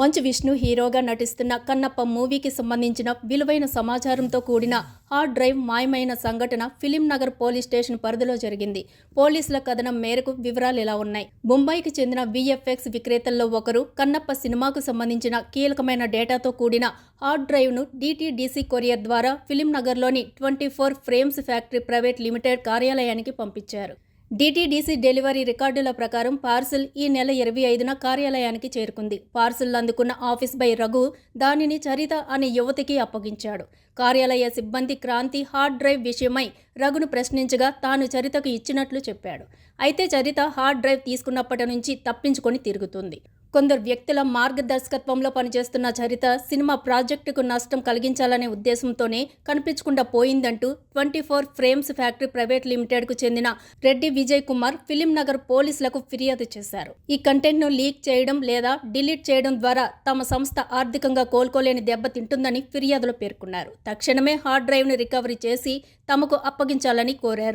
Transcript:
మంచు విష్ణు హీరోగా నటిస్తున్న కన్నప్ప మూవీకి సంబంధించిన విలువైన సమాచారంతో కూడిన హార్డ్ డ్రైవ్ మాయమైన సంఘటన ఫిలిం నగర్ పోలీస్ స్టేషన్ పరిధిలో జరిగింది. పోలీసుల కథనం మేరకు వివరాలు ఇలా ఉన్నాయి. ముంబైకి చెందిన విఎఫ్ఎక్స్ విక్రేతల్లో ఒకరు కన్నప్ప సినిమాకు సంబంధించిన కీలకమైన డేటాతో కూడిన హార్డ్ డ్రైవ్ను డిటిడిసి కొరియర్ ద్వారా ఫిలిం నగర్లోని 24 ఫ్రేమ్స్ ఫ్యాక్టరీ ప్రైవేట్ లిమిటెడ్ కార్యాలయానికి పంపించారు. డిటిడిసి డెలివరీ రికార్డుల ప్రకారం పార్సిల్ ఈ నెల 25న కార్యాలయానికి చేరుకుంది. పార్సిల్ అందుకున్న ఆఫీస్ బాయ్ రఘు దానిని చరిత అనే యువతికి అప్పగించాడు. కార్యాలయ సిబ్బంది క్రాంతి హార్డ్ డ్రైవ్ విషయమై రఘును ప్రశ్నించగా తాను చరితకు ఇచ్చినట్లు చెప్పాడు. అయితే చరిత హార్డ్ డ్రైవ్ తీసుకున్నప్పటి నుంచి తప్పించుకొని తిరుగుతుంది. కొందరు వ్యక్తుల మార్గదర్శకత్వంలో పనిచేస్తున్న చరిత సినిమా ప్రాజెక్టుకు నష్టం కలిగించాలనే ఉద్దేశంతోనే కనిపించకుండా పోయిందంటూ 24 ఫ్రేమ్స్ ఫ్యాక్టరీ ప్రైవేట్ లిమిటెడ్కు చెందిన రెడ్డి విజయ్ కుమార్ ఫిలిం నగర్ పోలీసులకు ఫిర్యాదు చేశారు. ఈ కంటెంట్ను లీక్ చేయడం లేదా డిలీట్ చేయడం ద్వారా తమ సంస్థ ఆర్థికంగా కోలుకోలేని దెబ్బతింటుందని ఫిర్యాదులో పేర్కొన్నారు. తక్షణమే హార్డ్ డ్రైవ్ను రికవరీ చేసి తమకు అప్పగించాలని కోరారు.